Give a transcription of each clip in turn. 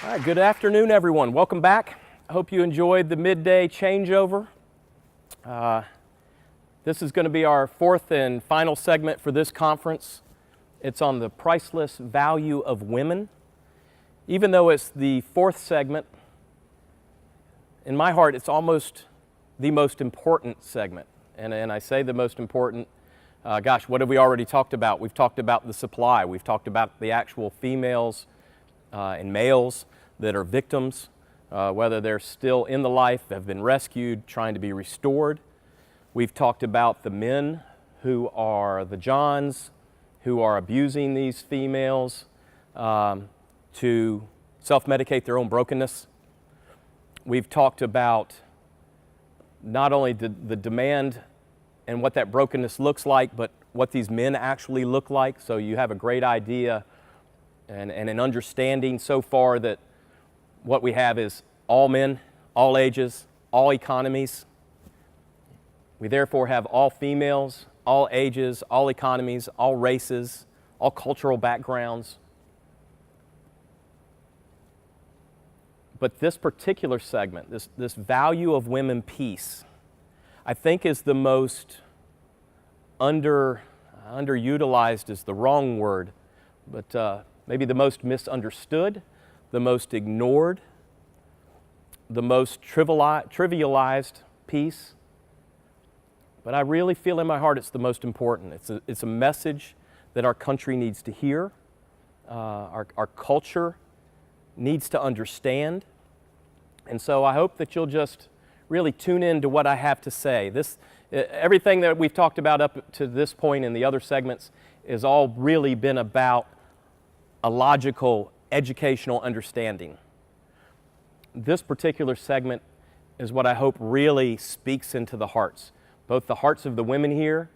All right, good afternoon, everyone. Welcome back. I hope you enjoyed the midday changeover. This is going to be our fourth and final segment for this conference. It's on the priceless value of women. Even though it's the fourth segment, in my heart, it's almost the most important segment. And I say the most important, what have we already talked about? We've talked about the supply. We've talked about the actual females and males that are victims, whether they're still in the life, have been rescued, trying to be restored. We've talked about the men who are the Johns, who are abusing these females to self-medicate their own brokenness. We've talked about not only the demand and what that brokenness looks like, but what these men actually look like. So you have a great idea and an understanding so far that what we have is all men, all ages, all economies. We therefore have all females, all ages, all economies, all races, all cultural backgrounds. But this particular segment, this value of women piece, I think is the most underutilized is the wrong word, but maybe the most misunderstood, the most ignored, the most trivialized piece. But I really feel in my heart it's the most important. It's a message that our country needs to hear, our culture needs to understand. And so I hope that you'll just really tune in to what I have to say. Everything that we've talked about up to this point in the other segments has all really been about a logical, educational understanding. This particular segment is what I hope really speaks into the hearts, both the hearts of the women here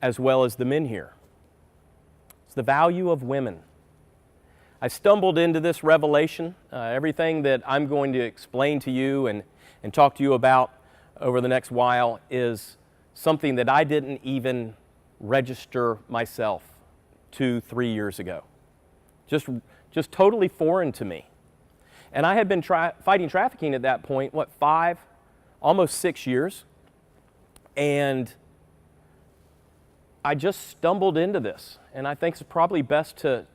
as well as the men here. It's the value of women. I stumbled into this revelation. Everything that I'm going to explain to you and talk to you about over the next while is something that I didn't even register myself 2-3 years ago. Just totally foreign to me. And I had been fighting trafficking at that point, 5, almost 6 years. And I just stumbled into this. And I think it's probably best to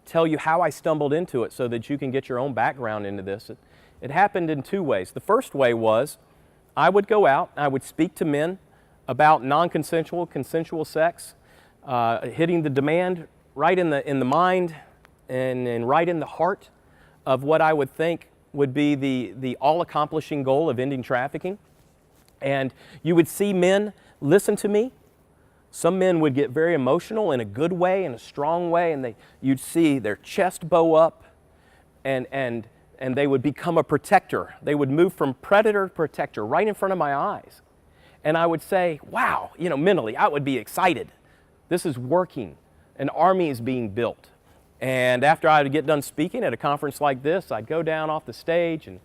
tell you how I stumbled into it so that you can get your own background into this. It happened in 2 ways. The first way was I would go out, I would speak to men about non-consensual, consensual sex, hitting the demand right in the mind and right in the heart of what I would think would be the all-accomplishing goal of ending trafficking. And you would see men listen to me. Some men would get very emotional in a good way, in a strong way, and you'd see their chest bow up and they would become a protector. They would move from predator to protector right in front of my eyes. And I would say, wow, mentally, I would be excited. This is working. An army is being built. And after I would get done speaking at a conference like this, I'd go down off the stage and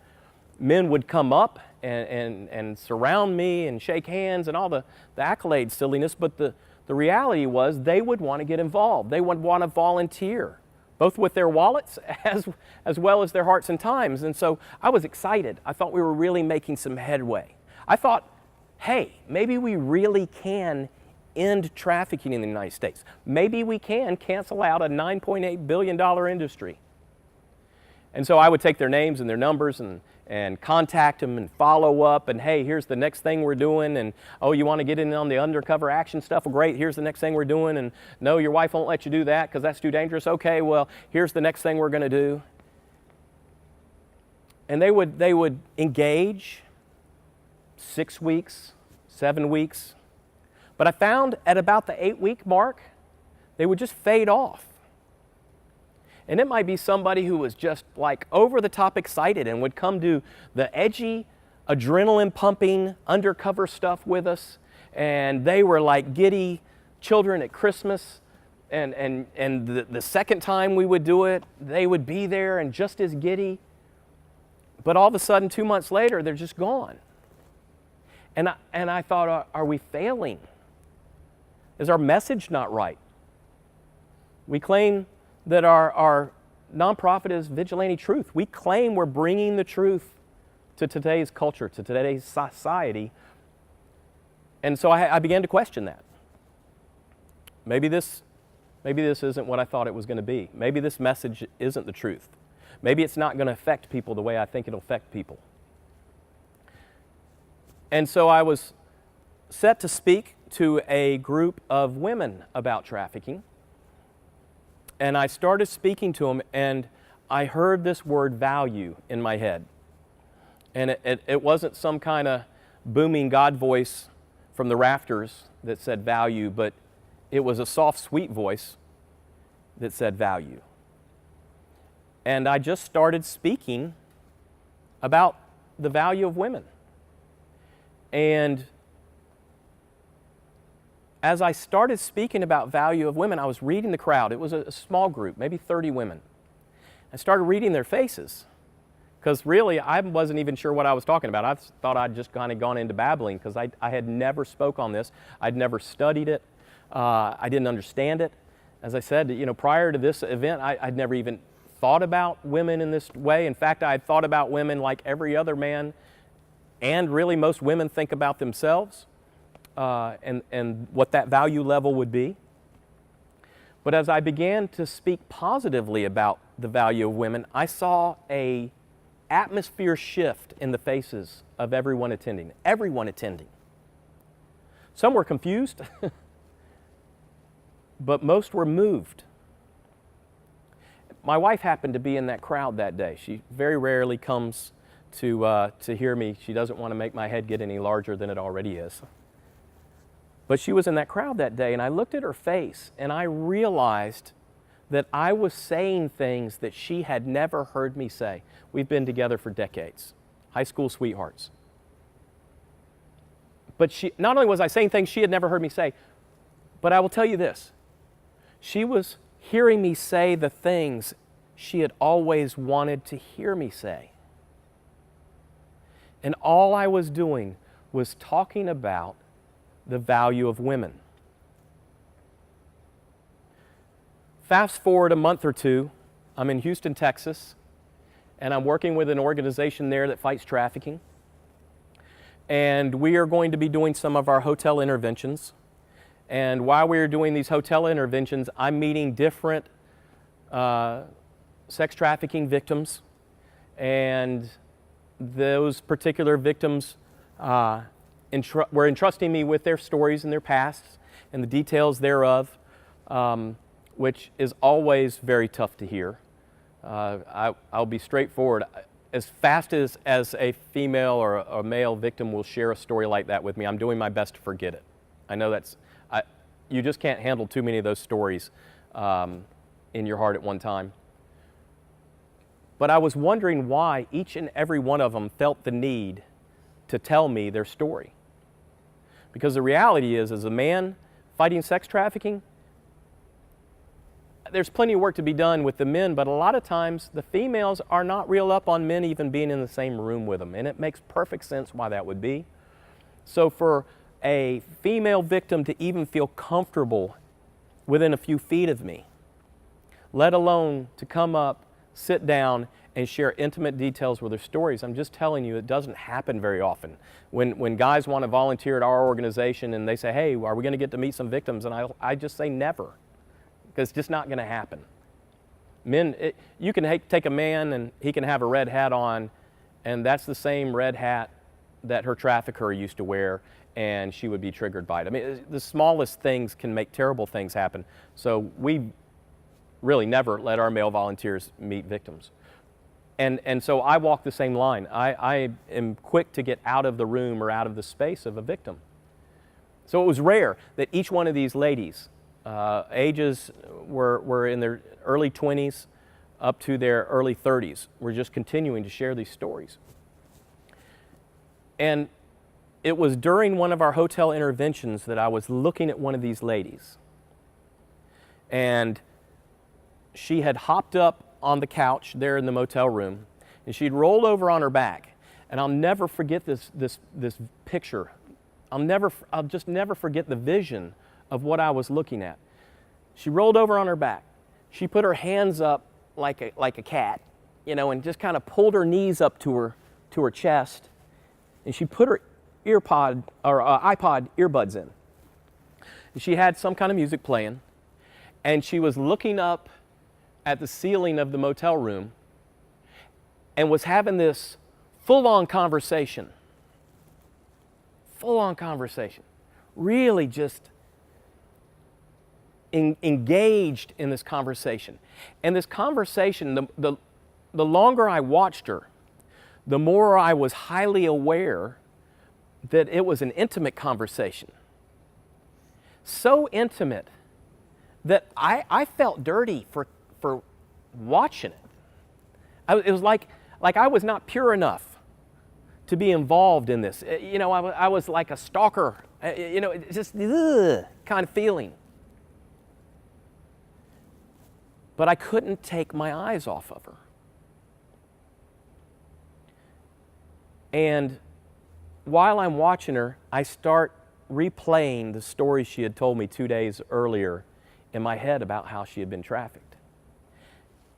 men would come up and surround me and shake hands and all the accolades silliness. But the reality was they would want to get involved. They would want to volunteer, both with their wallets as well as their hearts and times. And so I was excited. I thought we were really making some headway. I thought, hey, maybe we really can end trafficking in the United States. Maybe we can cancel out a $9.8 billion industry. And so I would take their names and their numbers and contact them and follow up and, hey, here's the next thing we're doing, and oh, you want to get in on the undercover action stuff? Well, great, here's the next thing we're doing, and no, your wife won't let you do that because that's too dangerous. Okay, well, here's the next thing we're going to do. And they would engage 6 weeks, 7 weeks. But I found at about the 8-week mark, they would just fade off. And it might be somebody who was just like over the top excited and would come do the edgy, adrenaline pumping, undercover stuff with us. And they were like giddy children at Christmas. And the second time we would do it, they would be there and just as giddy. But all of a sudden, 2 months later, they're just gone. And I thought, are we failing? Is our message not right? We claim that our nonprofit is Vigilante Truth. We claim we're bringing the truth to today's culture, to today's society. And so I began to question that. Maybe this isn't what I thought it was going to be. Maybe this message isn't the truth. Maybe it's not going to affect people the way I think it'll affect people. And so I was set to speak to a group of women about trafficking. And I started speaking to them, and I heard this word value in my head. And it wasn't some kind of booming God voice from the rafters that said value, but it was a soft, sweet voice that said value. And I just started speaking about the value of women. And as I started speaking about value of women, I was reading the crowd. It was a small group, maybe 30 women. I started reading their faces because really I wasn't even sure what I was talking about. I thought I'd just kind of gone into babbling because I had never spoke on this. I'd never studied it. I didn't understand it. As I said, prior to this event, I'd never even thought about women in this way. In fact, I had thought about women like every other man, and really most women think about themselves. And what that value level would be. But as I began to speak positively about the value of women, I saw an atmosphere shift in the faces of everyone attending. Some were confused, but most were moved. My wife happened to be in that crowd that day. She very rarely comes to hear me. She doesn't want to make my head get any larger than it already is. But she was in that crowd that day, and I looked at her face, and I realized that I was saying things that she had never heard me say. We've been together for decades, high school sweethearts. But not only was I saying things she had never heard me say, but I will tell you this. She was hearing me say the things she had always wanted to hear me say. And all I was doing was talking about the value of women. Fast forward a month or two, I'm in Houston, Texas, and I'm working with an organization there that fights trafficking. And we are going to be doing some of our hotel interventions. And while we are doing these hotel interventions, I'm meeting different sex trafficking victims. And those particular victims were entrusting me with their stories and their pasts and the details thereof, which is always very tough to hear. I'll be straightforward. As fast as a female or a male victim will share a story like that with me, I'm doing my best to forget it. I know you just can't handle too many of those stories in your heart at one time. But I was wondering why each and every one of them felt the need to tell me their story. Because the reality is, as a man fighting sex trafficking, there's plenty of work to be done with the men, but a lot of times the females are not real up on men even being in the same room with them, and it makes perfect sense why that would be. So for a female victim to even feel comfortable within a few feet of me, let alone to come up, sit down, and share intimate details with their stories. I'm just telling you, it doesn't happen very often. When guys want to volunteer at our organization and they say, hey, are we going to get to meet some victims? And I just say never, because it's just not going to happen. Men, you can take a man and he can have a red hat on, and that's the same red hat that her trafficker used to wear, and she would be triggered by it. I mean, the smallest things can make terrible things happen. So we really never let our male volunteers meet victims. And so I walk the same line. I am quick to get out of the room or out of the space of a victim. So it was rare that each one of these ladies, ages were in their early 20s up to their early 30s, were just continuing to share these stories. And it was during one of our hotel interventions that I was looking at one of these ladies. And she had hopped up on the couch there in the motel room, and she'd rolled over on her back. And I'll never forget this picture. I'll just never forget the vision of what I was looking at. She rolled over on her back. She put her hands up like a cat, you know, and just kind of pulled her knees up to her chest, and she put her iPod earbuds in. And she had some kind of music playing, and she was looking up at the ceiling of the motel room and was having this full-on conversation. Full-on conversation. Really just engaged in this conversation. And this conversation, the longer I watched her, the more I was highly aware that it was an intimate conversation. So intimate that I felt dirty for watching it. It was like I was not pure enough to be involved in this. You know, I was like a stalker, you know, just kind of feeling. But I couldn't take my eyes off of her. And while I'm watching her, I start replaying the story she had told me 2 days earlier in my head about how she had been trafficked.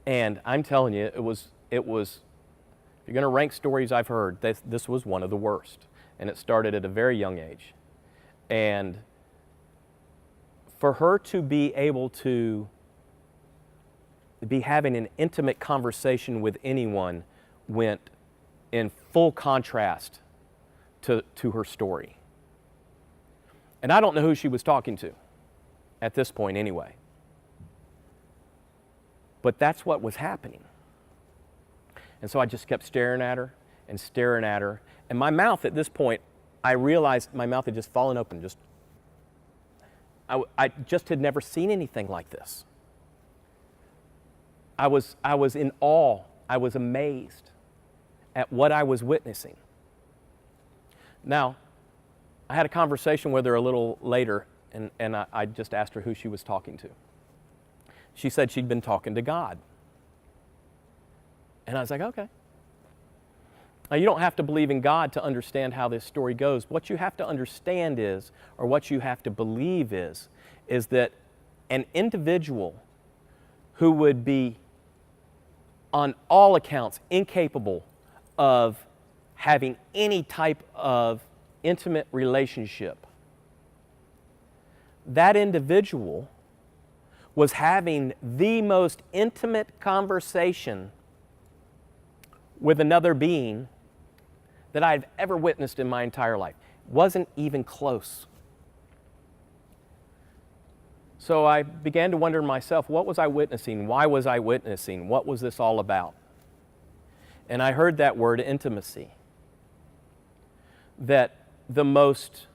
And I'm telling you, it was if you're going to rank stories I've heard, this was one of the worst. And it started at a very young age. And for her to be able to be having an intimate conversation with anyone went in full contrast to her story. And I don't know who she was talking to at this point anyway. But that's what was happening. And so I just kept staring at her and staring at her. And my mouth at this point, I realized my mouth had just fallen open. I just had never seen anything like this. I was in awe. I was amazed at what I was witnessing. Now, I had a conversation with her a little later, and I just asked her who she was talking to. She said she'd been talking to God. And I was like, okay. Now, you don't have to believe in God to understand how this story goes. What you have to understand is, or what you have to believe is that an individual who would be, on all accounts, incapable of having any type of intimate relationship, that individual was having the most intimate conversation with another being that I've ever witnessed in my entire life. Wasn't even close. So I began to wonder to myself, what was I witnessing? Why was I witnessing? What was this all about? And I heard that word, intimacy. That the most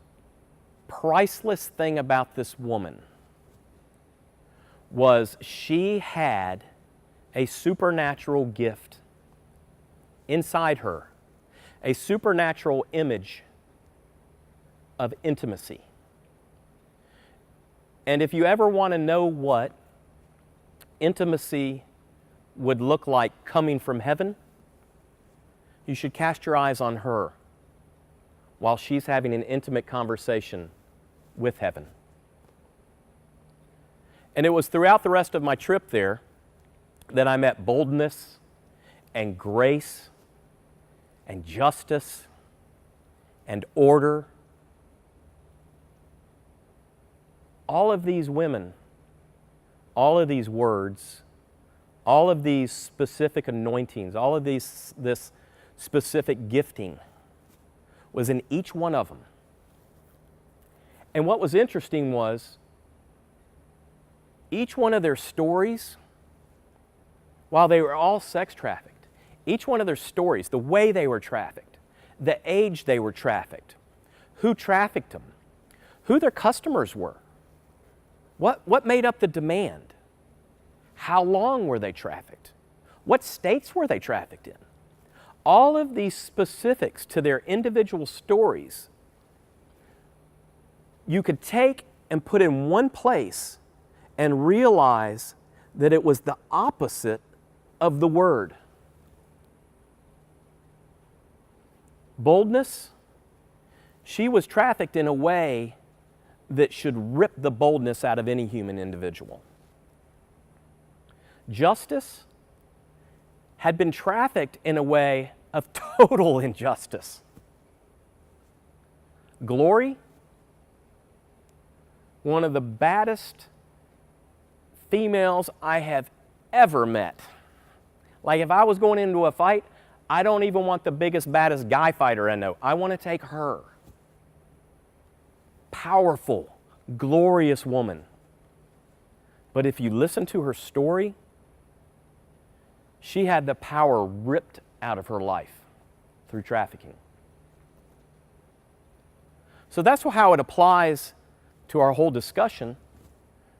priceless thing about this woman was she had a supernatural gift inside her, a supernatural image of intimacy. And if you ever want to know what intimacy would look like coming from heaven, you should cast your eyes on her while she's having an intimate conversation with heaven. And it was throughout the rest of my trip there that I met boldness and grace and justice and order. All of these women, all of these words, all of these specific anointings, all of this specific gifting was in each one of them. And what was interesting was each one of their stories, while they were all sex trafficked, each one of their stories, the way they were trafficked, the age they were trafficked, who trafficked them, who their customers were, what made up the demand, how long were they trafficked, what states were they trafficked in. All of these specifics to their individual stories you could take and put in one place and realize that it was the opposite of the word. Boldness, she was trafficked in a way that should rip the boldness out of any human individual. Justice, had been trafficked in a way of total injustice. Glory, one of the baddest females I have ever met. Like if I was going into a fight, I don't even want the biggest, baddest guy fighter I know. I want to take her. Powerful, glorious woman. But if you listen to her story, she had the power ripped out of her life through trafficking. So that's how it applies to our whole discussion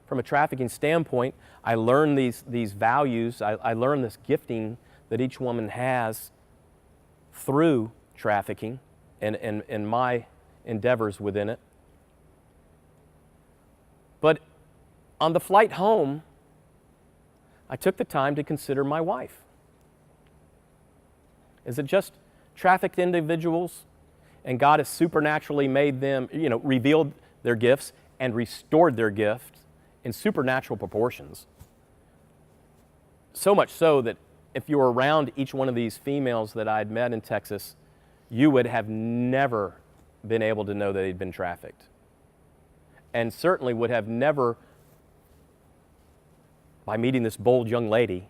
from a trafficking standpoint. I learned these values. I learned this gifting that each woman has through trafficking and my endeavors within it. But on the flight home, I took the time to consider my wife. Is it just trafficked individuals and God has supernaturally made them, revealed their gifts and restored their gifts in supernatural proportions? So much so that if you were around each one of these females that I had met in Texas, you would have never been able to know that they'd been trafficked. And certainly would have never, by meeting this bold young lady,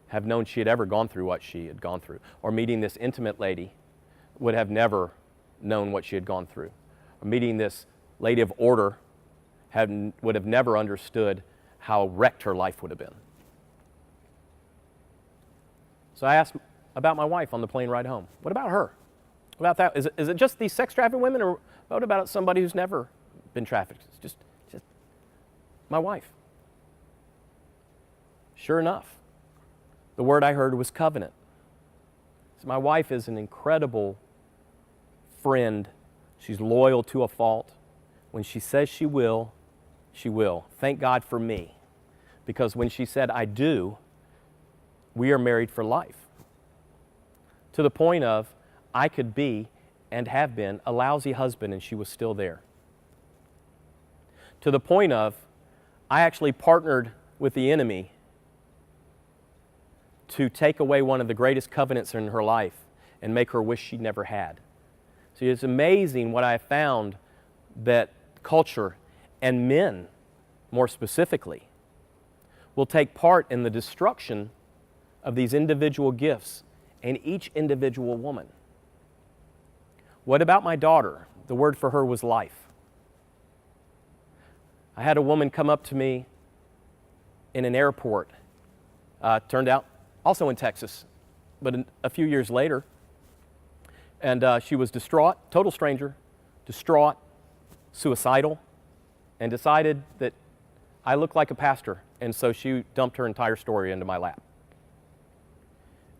have known she had ever gone through what she had gone through. Or meeting this intimate lady, would have never known what she had gone through. Or meeting this lady of order, would have never understood how wrecked her life would have been. So I asked about my wife on the plane ride home. What about her? What about that? Is it just these sex trafficked women, or what about somebody who's never been trafficked? It's just my wife. Sure enough, the word I heard was covenant. So my wife is an incredible friend. She's loyal to a fault. When she says she will, she will. Thank God for me, because when she said I do, we are married for life. To the point of I could be and have been a lousy husband and she was still there. To the point of I actually partnered with the enemy to take away one of the greatest covenants in her life and make her wish she never had. See, it's amazing what I found that culture and men, more specifically, will take part in the destruction of these individual gifts and each individual woman. What about my daughter? The word for her was life. I had a woman come up to me in an airport, turned out also in Texas, but a few years later, and she was distraught, total stranger, distraught, suicidal, and decided that I looked like a pastor, and so she dumped her entire story into my lap.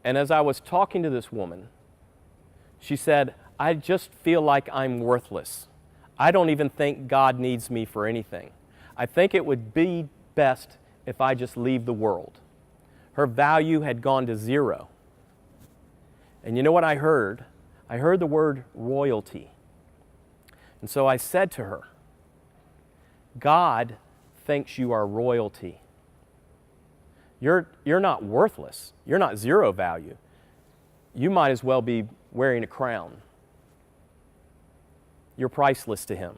And as I was talking to this woman, she said, I just feel like I'm worthless. I don't even think God needs me for anything. I think it would be best if I just leave the world. Her value had gone to zero. And you know what I heard? I heard the word royalty. And so I said to her, God thinks you are royalty. You're not worthless. You're not zero value. You might as well be wearing a crown. You're priceless to him.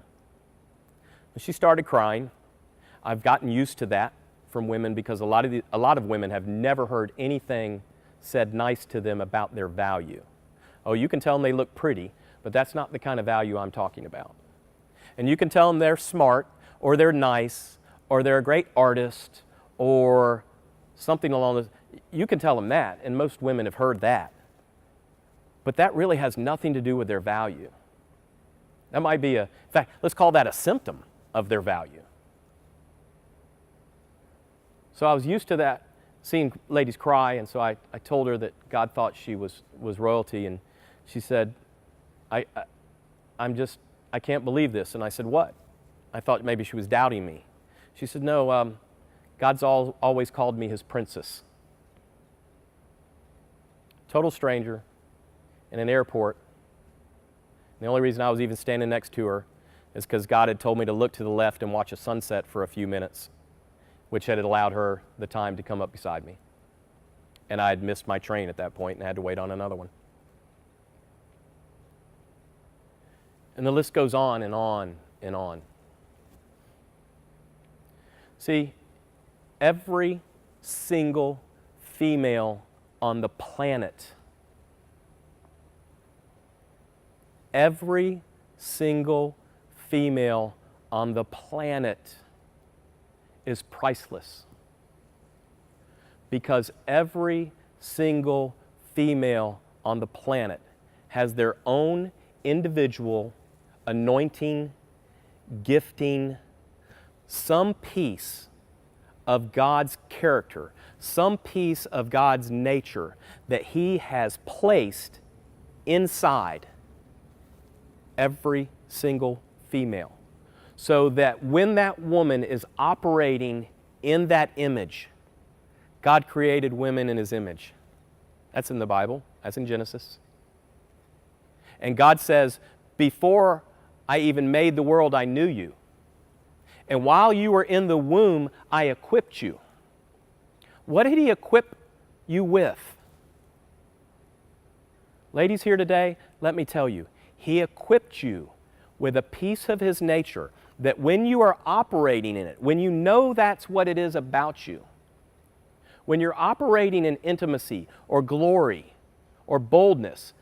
And she started crying. I've gotten used to that from women because a lot of women have never heard anything said nice to them about their value. Oh, you can tell them they look pretty, but that's not the kind of value I'm talking about. And you can tell them they're smart, or they're nice, or they're a great artist, or something along those. You can tell them that, and most women have heard that. But that really has nothing to do with their value. That might be in fact, let's call that a symptom of their value. So I was used to that, seeing ladies cry, and so I told her that God thought she was royalty, and she said, I can't believe this. And I said, what? I thought maybe she was doubting me. She said, no, God's always called me his princess. Total stranger in an airport. And the only reason I was even standing next to her is because God had told me to look to the left and watch a sunset for a few minutes, which had allowed her the time to come up beside me. and I had missed my train at that point and had to wait on another one. And the list goes on and on and on. See, every single female on the planet, every single female on the planet is priceless. Because every single female on the planet has their own individual anointing, gifting, some piece of God's character, some piece of God's nature that He has placed inside every single female. So that when that woman is operating in that image, God created women in His image. That's in the Bible. That's in Genesis. And God says, before I even made the world, I knew you. And while you were in the womb, I equipped you. What did He equip you with? Ladies here today, let me tell you, He equipped you with a piece of His nature that when you are operating in it, when you know that's what it is about you, when you're operating in intimacy or glory or boldness,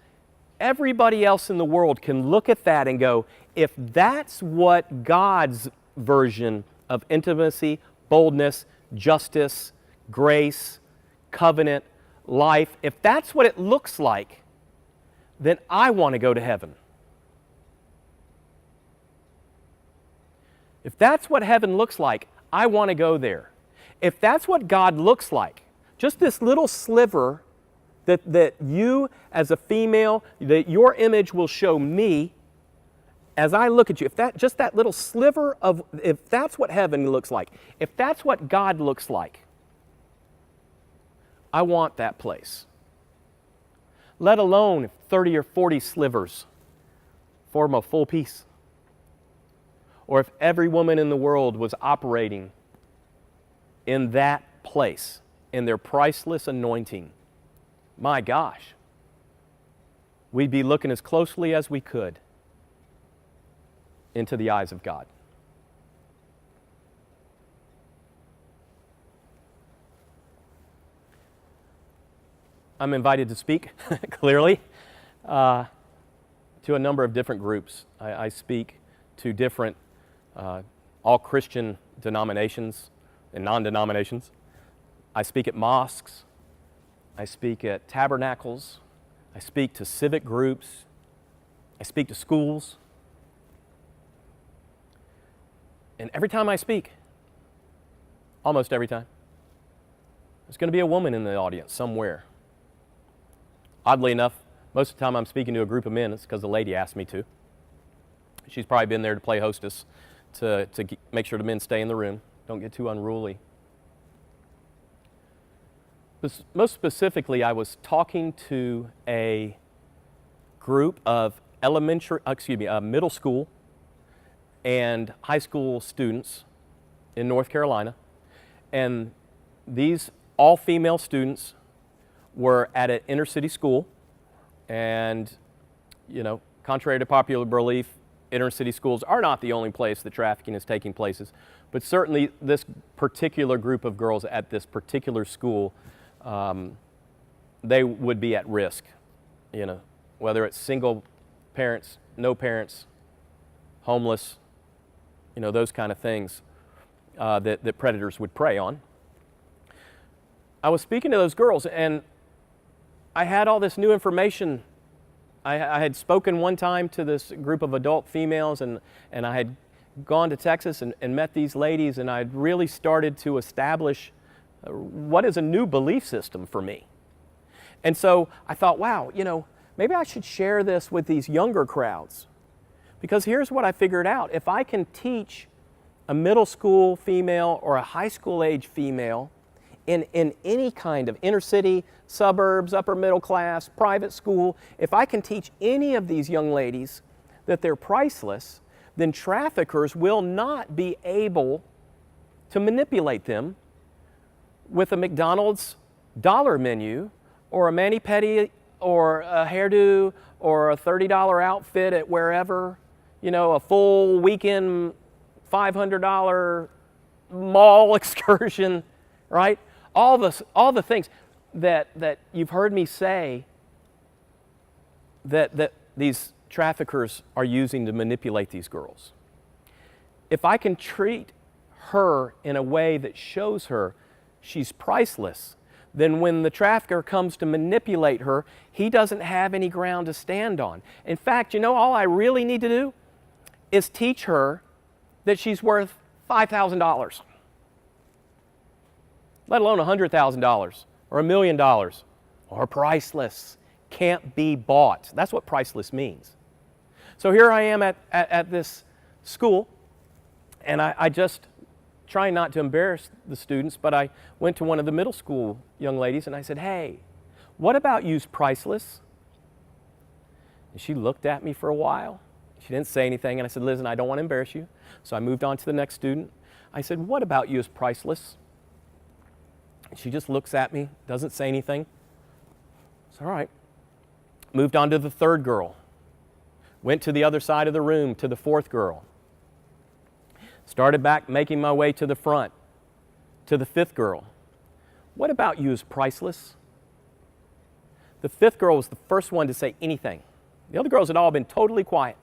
everybody else in the world can look at that and go, if that's what God's version of intimacy, boldness, justice, grace, covenant, life, if that's what it looks like, then I want to go to heaven. If that's what heaven looks like, I want to go there. If that's what God looks like, just this little sliver that you as a female, that your image will show me as I look at you, if that just that little sliver of, if that's what heaven looks like, if that's what God looks like, I want that place. Let alone 30 or 40 slivers form a full piece. Or if every woman in the world was operating in that place, in their priceless anointing, my gosh, we'd be looking as closely as we could into the eyes of God. I'm invited to speak, clearly, to a number of different groups. I speak to different, all Christian denominations and non-denominations. I speak at mosques. I speak at tabernacles. I speak to civic groups. I speak to schools. And every time I speak, almost every time, there's going to be a woman in the audience somewhere. Oddly enough, most of the time I'm speaking to a group of men, it's because the lady asked me to. She's probably been there to play hostess to make sure the men stay in the room, don't get too unruly. Most specifically, I was talking to a group of middle school and high school students in North Carolina, and these all-female students were at an inner city school, and, you know, contrary to popular belief, inner city schools are not the only place that trafficking is taking place, but certainly this particular group of girls at this particular school, they would be at risk, you know, whether it's single parents, no parents, homeless, you know, those kind of things that predators would prey on. I was speaking to those girls, and I had all this new information. I had spoken one time to this group of adult females, and I had gone to Texas and met these ladies, and I had really started to establish what is a new belief system for me. And so I thought, wow, you know, maybe I should share this with these younger crowds. Because here's what I figured out. If I can teach a middle school female or a high school age female in any kind of inner city, suburbs, upper middle class, private school, if I can teach any of these young ladies that they're priceless, then traffickers will not be able to manipulate them with a McDonald's dollar menu or a mani-pedi or a hairdo or a $30 outfit at wherever, a full weekend $500 mall excursion, right? All the things that you've heard me say that these traffickers are using to manipulate these girls. If I can treat her in a way that shows her she's priceless, then when the trafficker comes to manipulate her, he doesn't have any ground to stand on. In fact, all I really need to do is teach her that she's worth $5,000, let alone $100,000 or $1 million, or priceless, can't be bought. That's what priceless means. So here I am at this school, and I just trying not to embarrass the students, but I went to one of the middle school young ladies and I said, "Hey, what about use priceless?" And she looked at me for a while. She didn't say anything, and I said, "Listen, I don't want to embarrass you." So I moved on to the next student. I said, "What about use priceless?" And she just looks at me, doesn't say anything. It's all right. Moved on to the third girl. Went to the other side of the room to the fourth girl. Started back making my way to the front, to the fifth girl. "What about you is priceless?" The fifth girl was the first one to say anything. The other girls had all been totally quiet.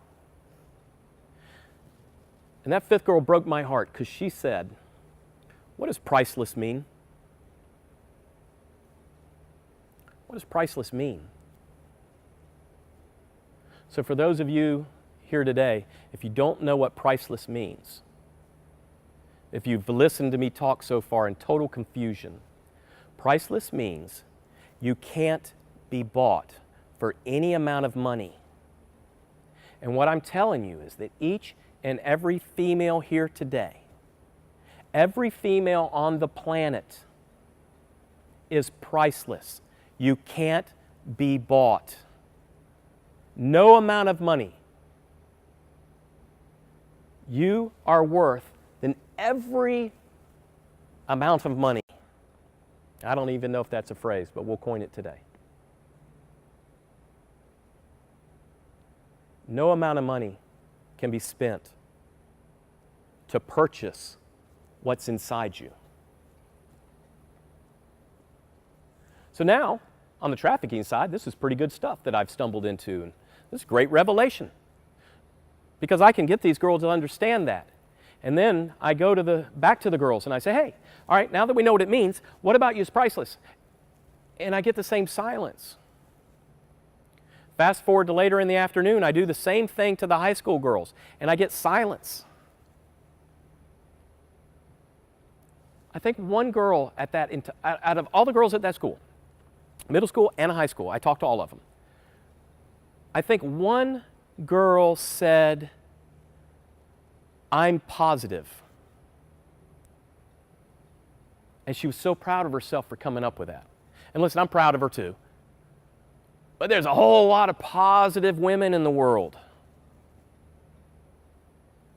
And that fifth girl broke my heart because she said, "What does priceless mean?" What does priceless mean? So for those of you here today, if you don't know what priceless means, if you've listened to me talk so far in total confusion, priceless means you can't be bought for any amount of money. And what I'm telling you is that each and every female here today, every female on the planet is priceless. You can't be bought. No amount of money. You are worth than every amount of money. I don't even know if that's a phrase, but we'll coin it today. No amount of money can be spent to purchase what's inside you. So now, on the trafficking side, this is pretty good stuff that I've stumbled into. And this is great revelation, because I can get these girls to understand that. And then I go back to the girls and I say, "Hey, all right, now that we know what it means, what about you is priceless?" And I get the same silence. Fast forward to later in the afternoon, I do the same thing to the high school girls, and I get silence. I think one girl out of all the girls at that school, middle school and high school, I talked to all of them. I think one girl said, "I'm positive." And she was so proud of herself for coming up with that. And listen, I'm proud of her too. But there's a whole lot of positive women in the world.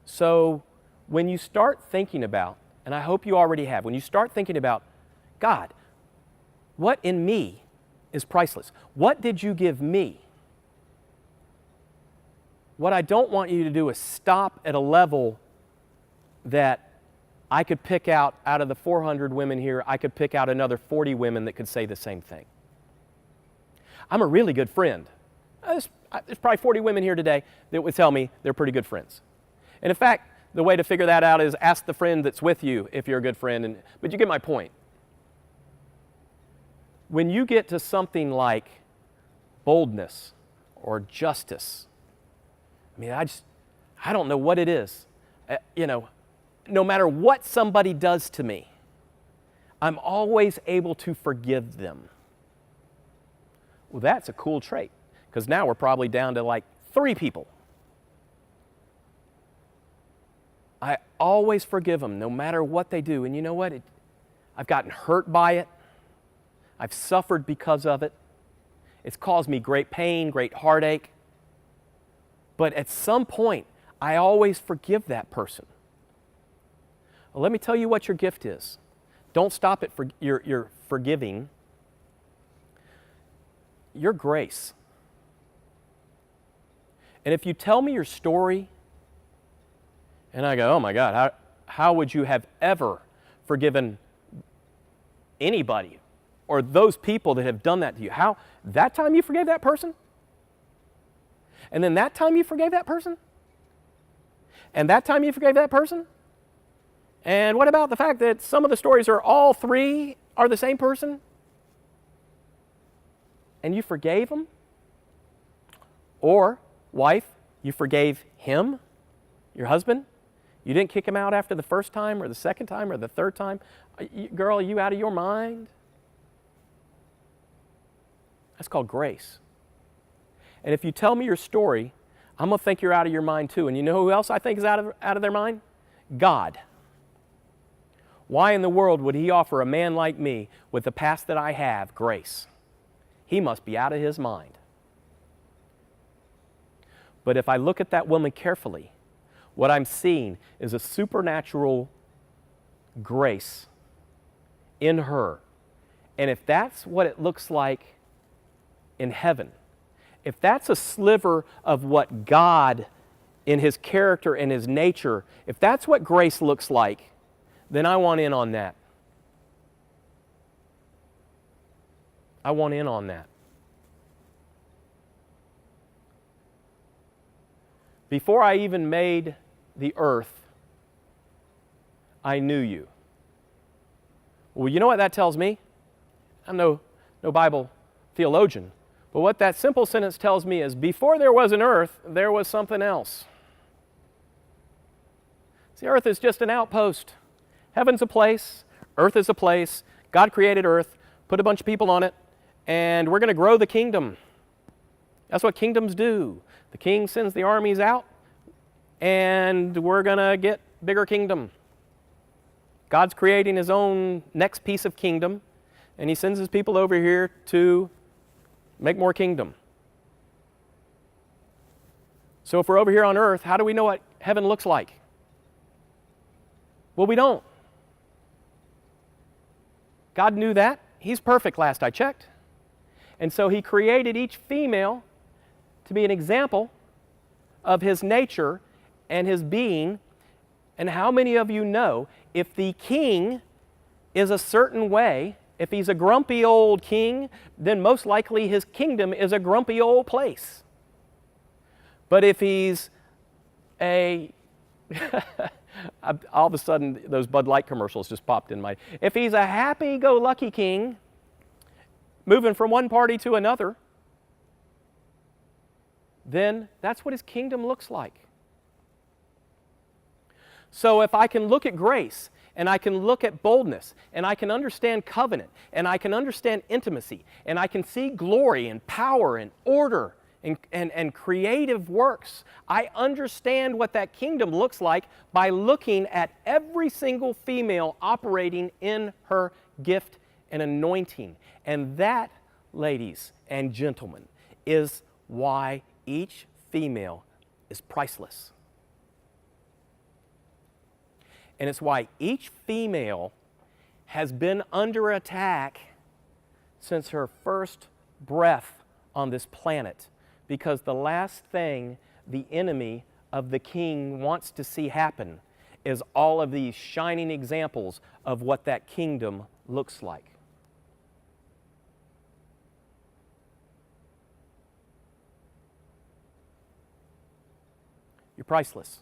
So when you start thinking about, and I hope you already have, when you start thinking about, God, what in me is priceless? What did you give me? What I don't want you to do is stop at a level that I could pick out of the 400 women here, I could pick out another 40 women that could say the same thing. I'm a really good friend. There's probably 40 women here today that would tell me they're pretty good friends. And in fact, the way to figure that out is ask the friend that's with you if you're a good friend. But you get my point. When you get to something like boldness or justice, I don't know what it is. No matter what somebody does to me, I'm always able to forgive them. Well, that's a cool trait, because now we're probably down to like 3 people. I always forgive them no matter what they do. And you know what? I've gotten hurt by it. I've suffered because of it. It's caused me great pain, great heartache. But at some point, I always forgive that person. Well, let me tell you what your gift is. Don't stop at your forgiving. You're grace. And if you tell me your story, and I go, oh my God, how would you have ever forgiven anybody or those people that have done that to you? How, that time you forgave that person? And then that time you forgave that person? And that time you forgave that person? And what about the fact that some of the stories are all three are the same person? And you forgave them? Or, wife, you forgave him, your husband? You didn't kick him out after the first time or the second time or the third time? Girl, are you out of your mind? That's called grace. And if you tell me your story, I'm going to think you're out of your mind too. And you know who else I think is out of their mind? God. Why in the world would He offer a man like me with the past that I have grace? He must be out of his mind. But if I look at that woman carefully, what I'm seeing is a supernatural grace in her. And if that's what it looks like in heaven, if that's a sliver of what God in His character and His nature, if that's what grace looks like, then I want in on that. I want in on that. Before I even made the earth, I knew you. Well, you know what that tells me? I'm no Bible theologian, but what that simple sentence tells me is before there was an earth, there was something else. See, earth is just an outpost. Heaven's a place, earth is a place. God created earth, put a bunch of people on it, and we're going to grow the kingdom. That's what kingdoms do. The king sends the armies out, and we're going to get bigger kingdom. God's creating His own next piece of kingdom, and He sends His people over here to make more kingdom. So if we're over here on earth, how do we know what heaven looks like? Well, we don't. God knew that. He's perfect, last I checked. And so He created each female to be an example of His nature and His being. And how many of you know if the king is a certain way, if he's a grumpy old king, then most likely his kingdom is a grumpy old place. But if he's all of a sudden those Bud Light commercials just popped in my... If he's a happy-go-lucky king, moving from one party to another, then that's what his kingdom looks like. So if I can look at grace, and I can look at boldness, and I can understand covenant, and I can understand intimacy, and I can see glory and power and order and creative works, I understand what that kingdom looks like by looking at every single female operating in her gift and anointing. And that, ladies and gentlemen, is why each female is priceless. And it's why each female has been under attack since her first breath on this planet. Because the last thing the enemy of the king wants to see happen is all of these shining examples of what that kingdom looks like. You're priceless.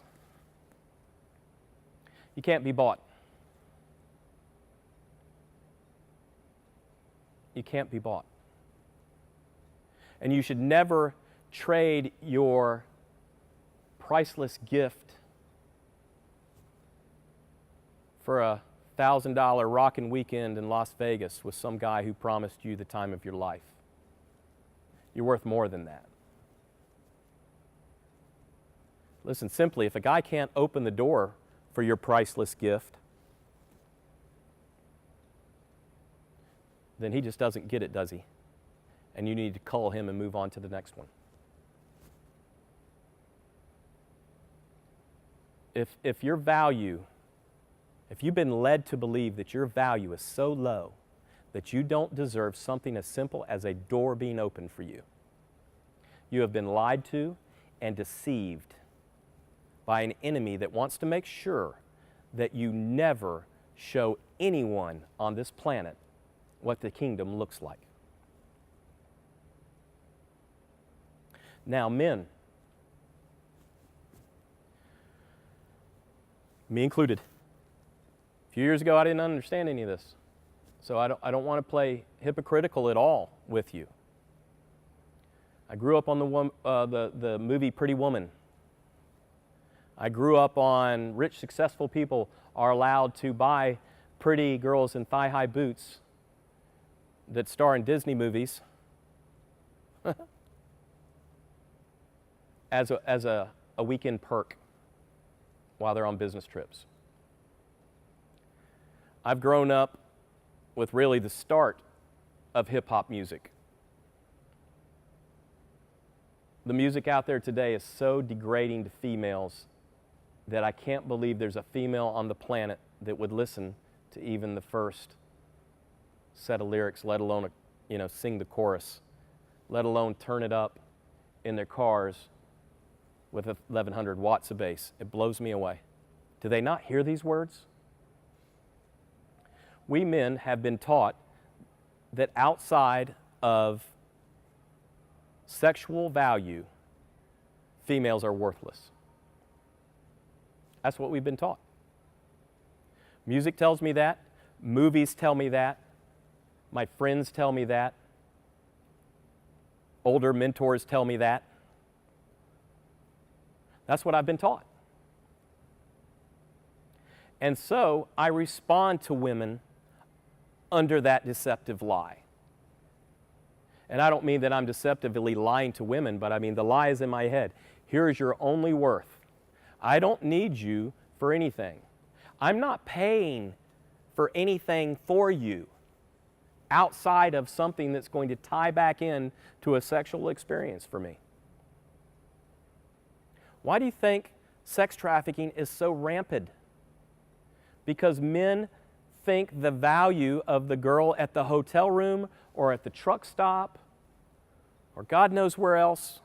You can't be bought. You can't be bought. And you should never trade your priceless gift for a $1,000 rockin' weekend in Las Vegas with some guy who promised you the time of your life. You're worth more than that. Listen, simply, if a guy can't open the door for your priceless gift, then he just doesn't get it, does he? And you need to cull him and move on to the next one. If your value, if you've been led to believe that your value is so low that you don't deserve something as simple as a door being opened for you. You have been lied to and deceived by an enemy that wants to make sure that you never show anyone on this planet what the kingdom looks like. Now, men, me included, a few years ago I didn't understand any of this, so I don't want to play hypocritical at all with you. I grew up on the movie Pretty Woman. I grew up on rich, successful people are allowed to buy pretty girls in thigh-high boots that star in Disney movies as a weekend perk while they're on business trips. I've grown up with really the start of hip-hop music. The music out there today is so degrading to females that I can't believe there's a female on the planet that would listen to even the first set of lyrics, let alone, sing the chorus, let alone turn it up in their cars with 1,100 watts of bass. It blows me away. Do they not hear these words? We men have been taught that outside of sexual value, females are worthless. That's what we've been taught. Music tells me that. Movies tell me that. My friends tell me that. Older mentors tell me that. That's what I've been taught. And so I respond to women under that deceptive lie. And I don't mean that I'm deceptively lying to women, but I mean the lie is in my head. Here is your only worth. I don't need you for anything. I'm not paying for anything for you outside of something that's going to tie back in to a sexual experience for me. Why do you think sex trafficking is so rampant? Because men think the value of the girl at the hotel room or at the truck stop or God knows where else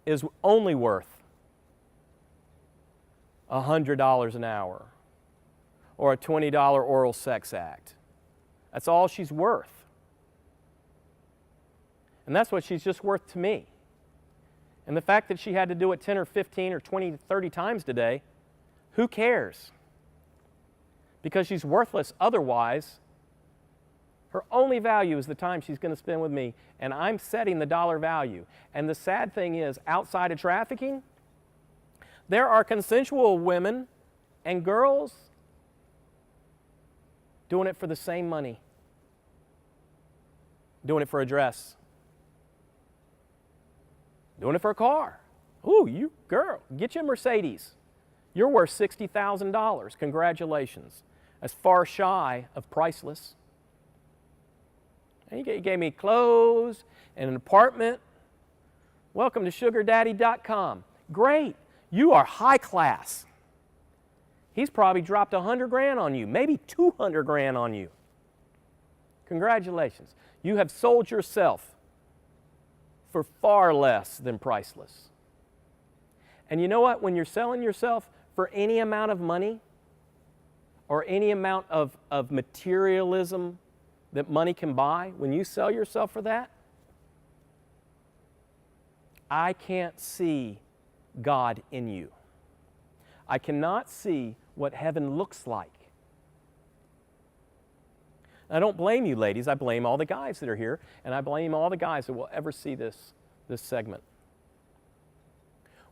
is only worth $100 an hour or a $20 oral sex act. That's all she's worth. And that's what she's just worth to me. And the fact that she had to do it 10 or 15 or 20, 30 times today, who cares? Because she's worthless otherwise. Her only value is the time she's going to spend with me, and I'm setting the dollar value. And the sad thing is, outside of trafficking, there are consensual women and girls doing it for the same money, doing it for a dress, doing it for a car. Ooh, you girl, get you a Mercedes. You're worth $60,000. Congratulations. That's far shy of priceless. And you gave me clothes and an apartment. Welcome to SugarDaddy.com. Great. You are high class. He's probably dropped $100,000 on you, maybe $200,000 on you. Congratulations. You have sold yourself for far less than priceless. And you know what? When you're selling yourself for any amount of money or any amount of materialism that money can buy, when you sell yourself for that, I can't see God in you. I cannot see what heaven looks like. I don't blame you, ladies. I blame all the guys that are here, and I blame all the guys that will ever see this segment.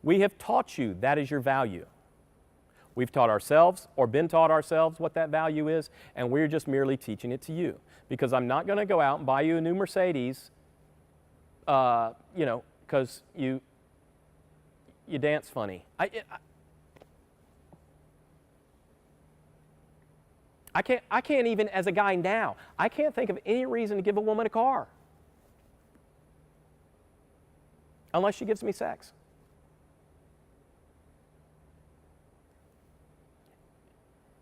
We have taught you that is your value. We've taught ourselves or been taught ourselves what that value is, and we're just merely teaching it to you. Because I'm not going to go out and buy you a new Mercedes, because you dance funny. I can't even, as a guy now, I can't think of any reason to give a woman a car. Unless she gives me sex.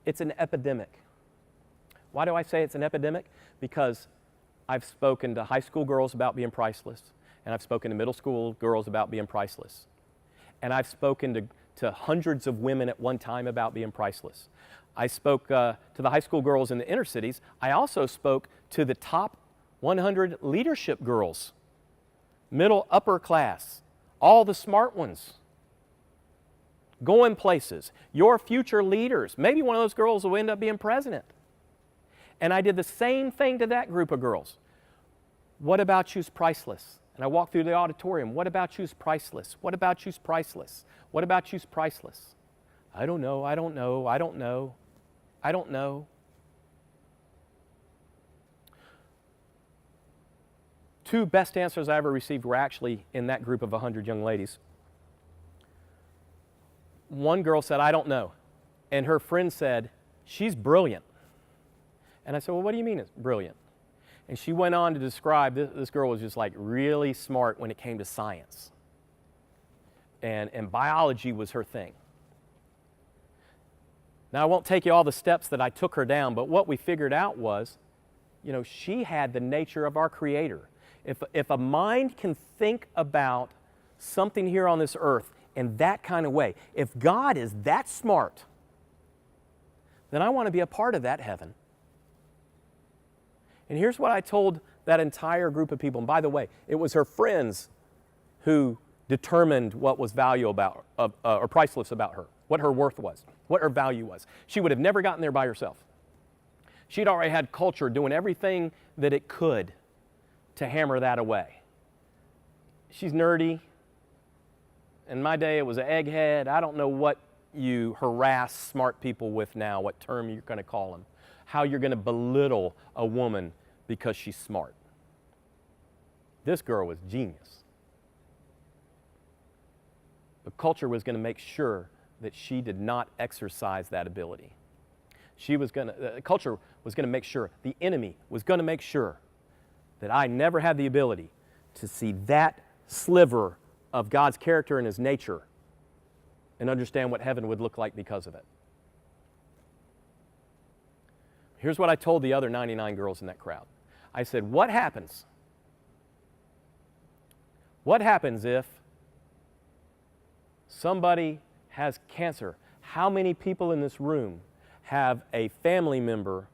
It's an epidemic. Why do I say it's an epidemic? Because I've spoken to high school girls about being priceless, and I've spoken to middle school girls about being priceless. And I've spoken to hundreds of women at one time about being priceless. I spoke to the high school girls in the inner cities. I also spoke to the top 100 leadership girls, middle, upper class, all the smart ones, going places, your future leaders. Maybe one of those girls will end up being president. And I did the same thing to that group of girls. What about you's priceless? And I walked through the auditorium. What about you's priceless? What about you's priceless? What about you's priceless? I don't know, I don't know, I don't know, I don't know. Two best answers I ever received were actually in that group of 100 young ladies. One girl said, I don't know. And her friend said, she's brilliant. And I said, well, what do you mean it's brilliant? And she went on to describe, this girl was just like really smart when it came to science. And biology was her thing. Now, I won't take you all the steps that I took her down, but what we figured out was, you know, she had the nature of our Creator. If a mind can think about something here on this earth in that kind of way, if God is that smart, then I want to be a part of that heaven. And here's what I told that entire group of people. And by the way, it was her friends who determined what was valuable about, or priceless about her, what her worth was, what her value was. She would have never gotten there by herself. She'd already had culture doing everything that it could to hammer that away. She's nerdy. In my day, it was an egghead. I don't know what you harass smart people with now, what term you're going to call them, how you're going to belittle a woman because she's smart. This girl was genius. But culture was going to make sure that she did not exercise that ability. Culture was going to make sure, the enemy was going to make sure that I never had the ability to see that sliver of God's character and His nature and understand what heaven would look like because of it. Here's what I told the other 99 girls in that crowd. I said, what happens? What happens if somebody has cancer? How many people in this room have a family member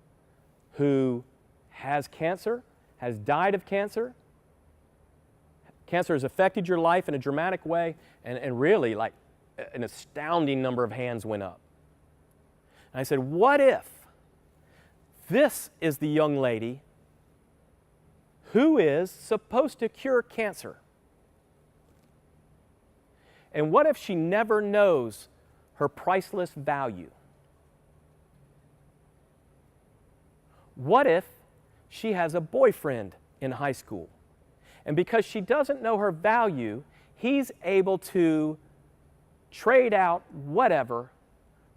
who has cancer, has died of cancer? Cancer has affected your life in a dramatic way, and really, like, an astounding number of hands went up. And I said, what if this is the young lady who is supposed to cure cancer? And what if she never knows her priceless value? What if she has a boyfriend in high school, and because she doesn't know her value, he's able to trade out whatever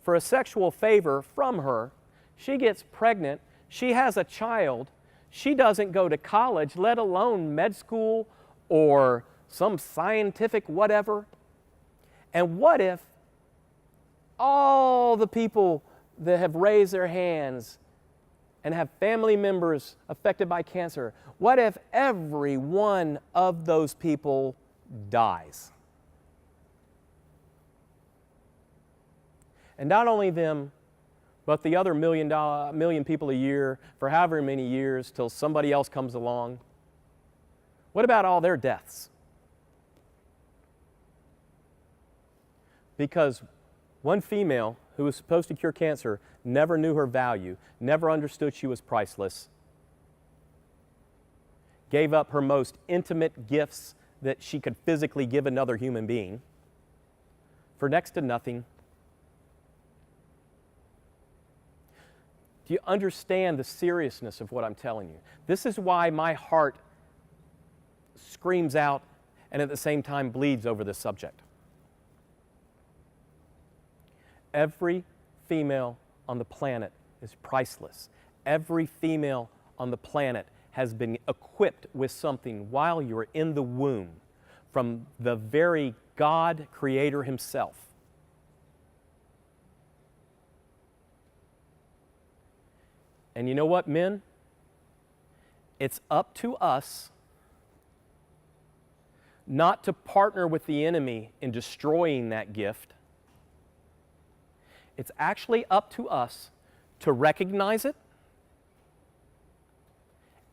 for a sexual favor from her? She gets pregnant, she has a child, she doesn't go to college, let alone med school or some scientific whatever. And what if all the people that have raised their hands and have family members affected by cancer, what if every one of those people dies? And not only them, but the other million people a year for however many years till somebody else comes along. What about all their deaths? Because one female who was supposed to cure cancer never knew her value, never understood she was priceless, gave up her most intimate gifts that she could physically give another human being for next to nothing. Do you understand the seriousness of what I'm telling you? This is why my heart screams out and at the same time bleeds over this subject. Every female on the planet is priceless. Every female on the planet has been equipped with something while you were in the womb from the very God Creator Himself. And you know what, men? It's up to us not to partner with the enemy in destroying that gift. It's actually up to us to recognize it,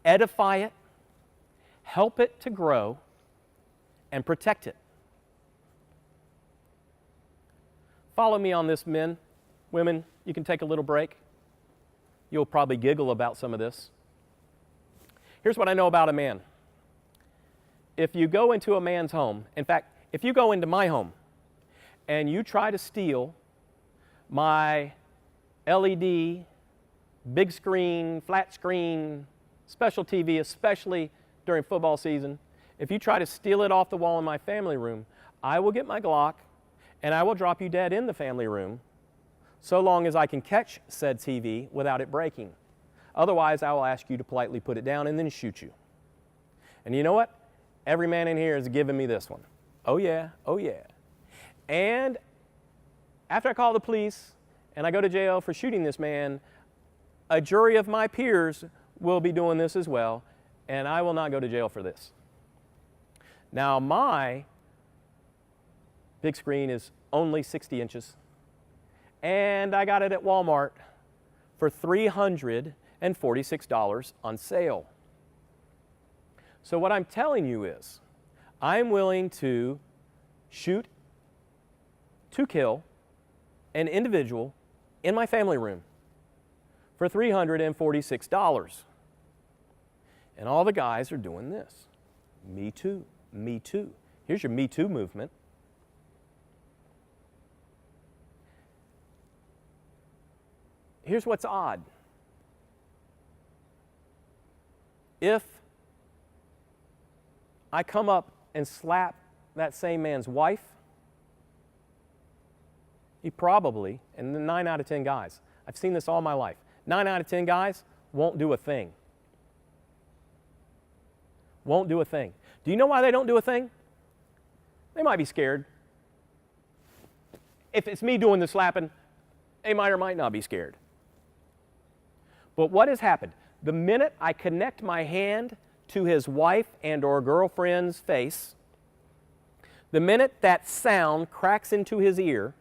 edify it, help it to grow, and protect it. Follow me on this, men. Women, you can take a little break. You'll probably giggle about some of this. Here's what I know about a man. If you go into a man's home, in fact, if you go into my home and you try to steal my LED, big screen, flat screen, special TV, especially during football season, if you try to steal it off the wall in my family room, I will get my Glock and I will drop you dead in the family room so long as I can catch said TV without it breaking. Otherwise, I will ask you to politely put it down and then shoot you. And you know what? Every man in here is giving me this one. Oh yeah, oh yeah. And after I call the police and I go to jail for shooting this man, a jury of my peers will be doing this as well, and I will not go to jail for this. Now, my big screen is only 60 inches, and I got it at Walmart for $346 on sale. So what I'm telling you is, I'm willing to shoot to kill an individual in my family room for $346. And all the guys are doing this. Me too, me too. Here's your Me Too movement. Here's what's odd. If I come up and slap that same man's wife, he probably, and 9 out of 10 guys, I've seen this all my life, 9 out of 10 guys won't do a thing. Won't do a thing. Do you know why they don't do a thing? They might be scared. If it's me doing the slapping, they might or might not be scared. But what has happened? The minute I connect my hand to his wife and or girlfriend's face, the minute that sound cracks into his ear,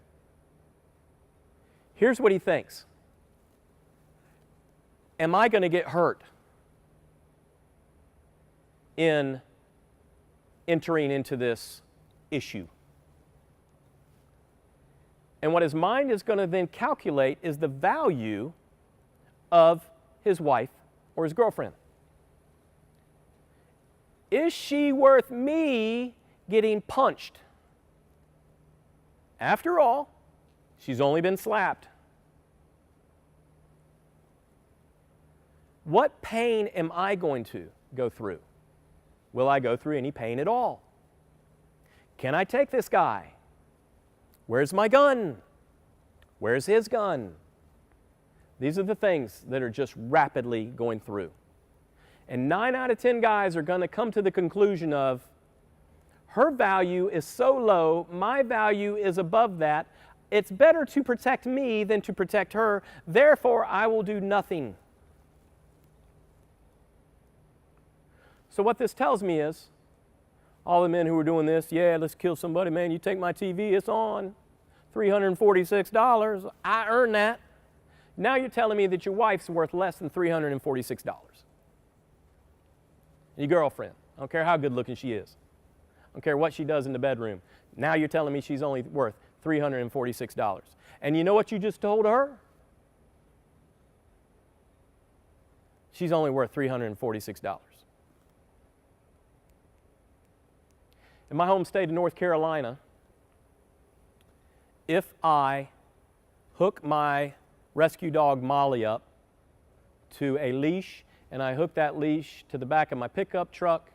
here's what he thinks. Am I going to get hurt in entering into this issue? And what his mind is going to then calculate is the value of his wife or his girlfriend. Is she worth me getting punched? After all, she's only been slapped. What pain am I going to go through? Will I go through any pain at all? Can I take this guy? Where's my gun? Where's his gun? These are the things that are just rapidly going through. And 9 out of 10 guys are going to come to the conclusion of, her value is so low, my value is above that. It's better to protect me than to protect her. Therefore, I will do nothing. So what this tells me is, all the men who are doing this, yeah, let's kill somebody, man, you take my TV, it's on. $346, I earned that. Now you're telling me that your wife's worth less than $346. Your girlfriend, I don't care how good looking she is. I don't care what she does in the bedroom. Now you're telling me she's only worth $346. And you know what you just told her? She's only worth $346. In my home state of North Carolina, if I hook my rescue dog Molly up to a leash, and I hook that leash to the back of my pickup truck,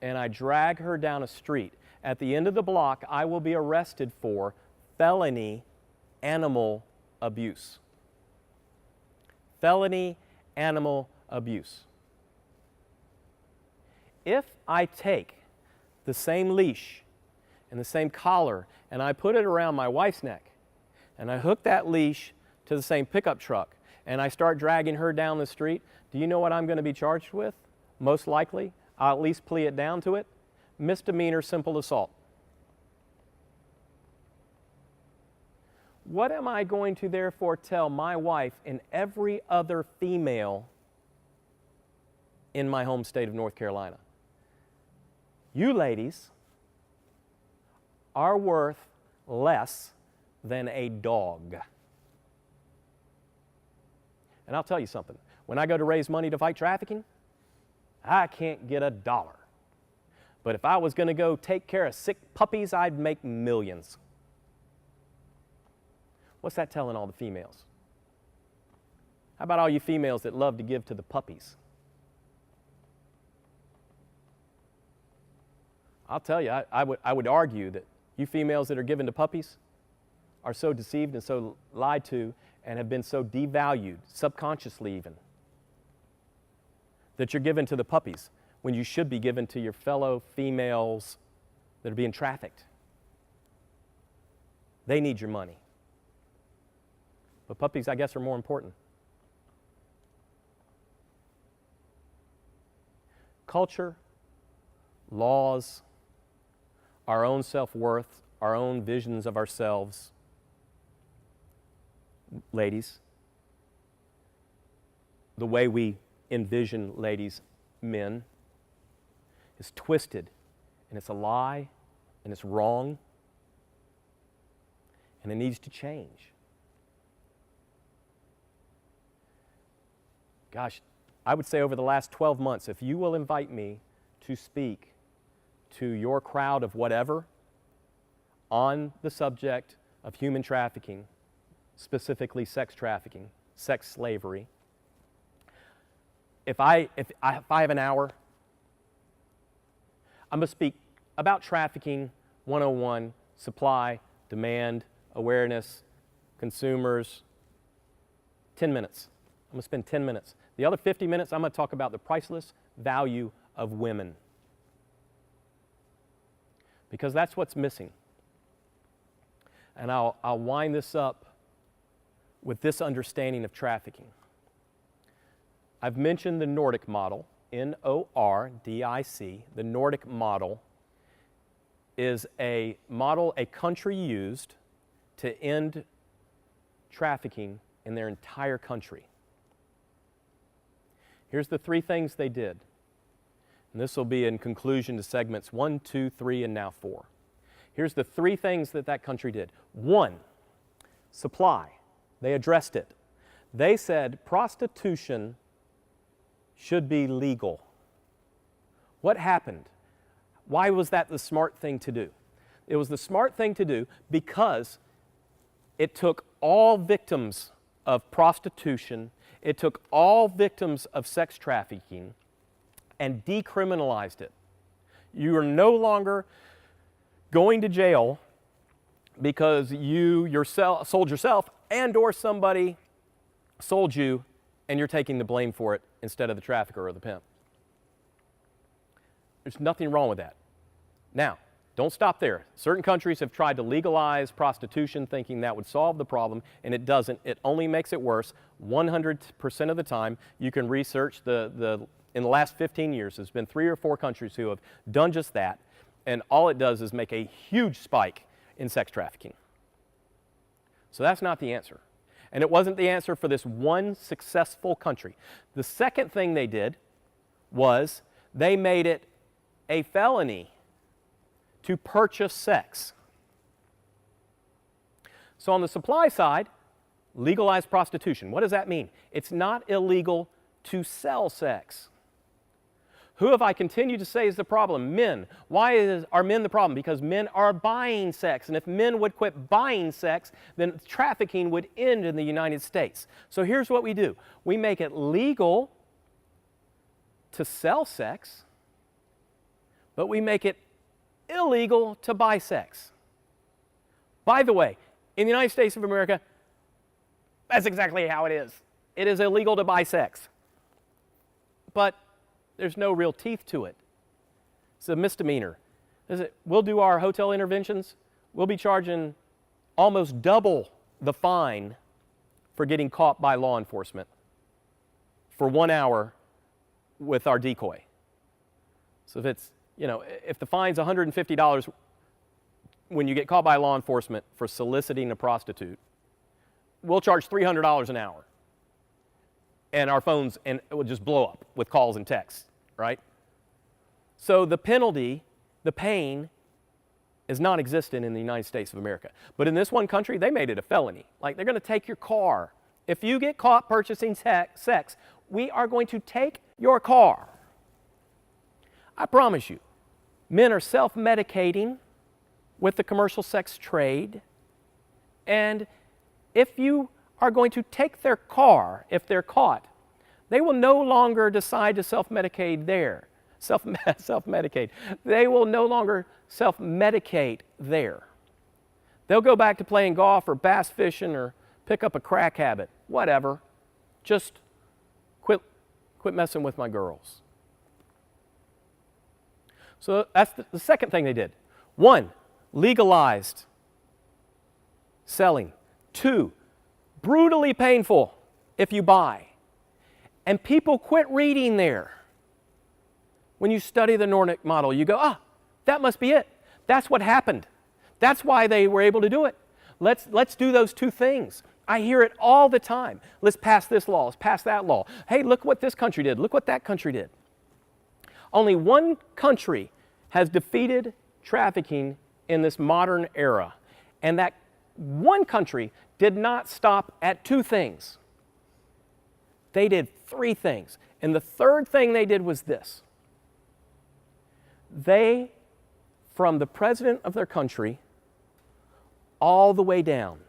and I drag her down a street, at the end of the block, I will be arrested for felony animal abuse. Felony animal abuse. If I take the same leash and the same collar and I put it around my wife's neck, and I hook that leash to the same pickup truck, and I start dragging her down the street, do you know what I'm going to be charged with? Most likely, I'll at least plea it down to it, misdemeanor simple assault. What am I going to therefore tell my wife and every other female in my home state of North Carolina? You ladies are worth less than a dog. And I'll tell you something. When I go to raise money to fight trafficking, I can't get $1. But if I was going to go take care of sick puppies, I'd make millions. What's that telling all the females? How about all you females that love to give to the puppies? I'll tell you, I would argue that you females that are given to puppies are so deceived and so lied to and have been so devalued, subconsciously even, that you're given to the puppies when you should be given to your fellow females that are being trafficked. They need your money. But puppies, I guess, are more important. Culture, laws, our own self-worth, our own visions of ourselves. Ladies, the way we envision ladies, men, is twisted, and it's a lie, and it's wrong, and it needs to change. Gosh, I would say over the last 12 months, if you will invite me to speak to your crowd of whatever on the subject of human trafficking, specifically sex trafficking, sex slavery, if I have an hour, I'm going to speak about trafficking 101, supply, demand, awareness, consumers, 10 minutes. I'm going to spend 10 minutes. The other 50 minutes, I'm going to talk about the priceless value of women. Because that's what's missing. And I'll wind this up with this understanding of trafficking. I've mentioned the Nordic model, N-O-R-D-I-C. The Nordic model is a model a country used to end trafficking in their entire country. Here's the 3 things they did. And this will be in conclusion to segments 1, 2, 3, and now 4. Here's the 3 things that country did. 1, supply. They addressed it. They said prostitution should be legal. What happened? Why was that the smart thing to do? It was the smart thing to do because it took all victims of prostitution, it took all victims of sex trafficking, and decriminalized it. You are no longer going to jail because you yourself sold yourself and or somebody sold you and you're taking the blame for it instead of the trafficker or the pimp. There's nothing wrong with that. Now, don't stop there. Certain countries have tried to legalize prostitution thinking that would solve the problem, and it doesn't. It only makes it worse. 100% of the time, you can research in the last 15 years, there's been 3 or 4 countries who have done just that, and all it does is make a huge spike in sex trafficking. So that's not the answer. And it wasn't the answer for this one successful country. The second thing they did was they made it a felony to purchase sex. So on the supply side, legalize prostitution. What does that mean? It's not illegal to sell sex. Who have I continued to say is the problem? Men. Why are men the problem? Because men are buying sex. And if men would quit buying sex, then trafficking would end in the United States. So here's what we do. We make it legal to sell sex, but we make it illegal to buy sex. By the way, in the United States of America, that's exactly how it is. It is illegal to buy sex. But there's no real teeth to it. It's a misdemeanor. We'll do our hotel interventions. We'll be charging almost double the fine for getting caught by law enforcement for 1 hour with our decoy. So if it's, if the fine's $150 when you get caught by law enforcement for soliciting a prostitute, we'll charge $300 an hour. And our phones it will just blow up with calls and texts, right? So the penalty, the pain, is non-existent in the United States of America. But in this one country, they made it a felony. Like, they're going to take your car. If you get caught purchasing sex, we are going to take your car. I promise you, men are self-medicating with the commercial sex trade. And if you are going to take their car, if they're caught, they will no longer decide to self-medicate there. Self-medicate. They will no longer self-medicate there. They'll go back to playing golf or bass fishing or pick up a crack habit, whatever. Just quit messing with my girls. So that's the second thing they did. 1, legalized selling. 2, brutally painful if you buy. And people quit reading there. When you study the Nordic model, you go, that must be it. That's what happened. That's why they were able to do it. Let's do those 2 things. I hear it all the time. Let's pass this law. Let's pass that law. Hey, look what this country did. Look what that country did. Only one country has defeated trafficking in this modern era. And that one country did not stop at 2 things. They did 3 things. And the third thing they did was this. They, from the president of their country all the way down,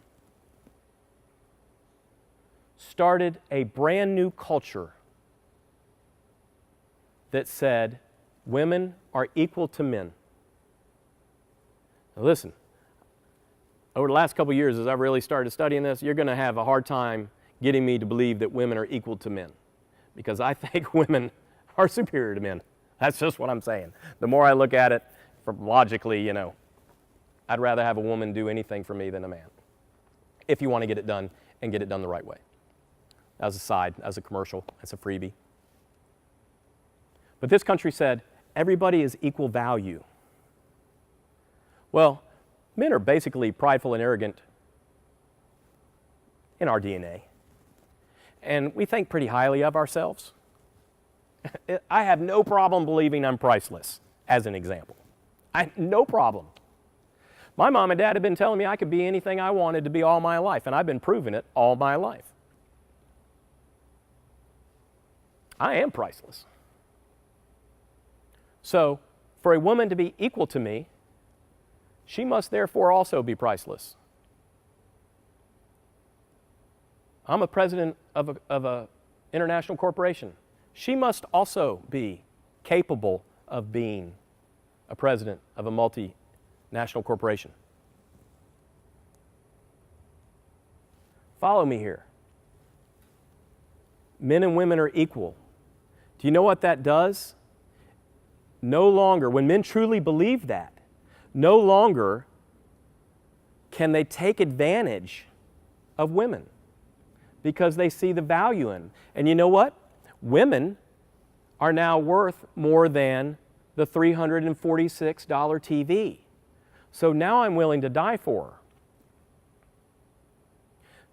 started a brand new culture that said women are equal to men. Now listen, over the last couple of years as I've really started studying this, you're going to have a hard time getting me to believe that women are equal to men, because I think women are superior to men. That's just what I'm saying. The more I look at it, from logically, I'd rather have a woman do anything for me than a man, if you want to get it done and get it done the right way. As a side, as a commercial, as a freebie. But this country said, everybody is equal value. Well, men are basically prideful and arrogant in our DNA. And we think pretty highly of ourselves. I have no problem believing I'm priceless, as an example. No problem. My mom and dad have been telling me I could be anything I wanted to be all my life, and I've been proving it all my life. I am priceless. So, for a woman to be equal to me, she must therefore also be priceless. I'm a president of a international corporation. She must also be capable of being a president of a multinational corporation. Follow me here. Men and women are equal. Do you know what that does? No longer, when men truly believe that, no longer can they take advantage of women because they see the value in them. And you know what? Women are now worth more than the $346 TV. So now I'm willing to die for her.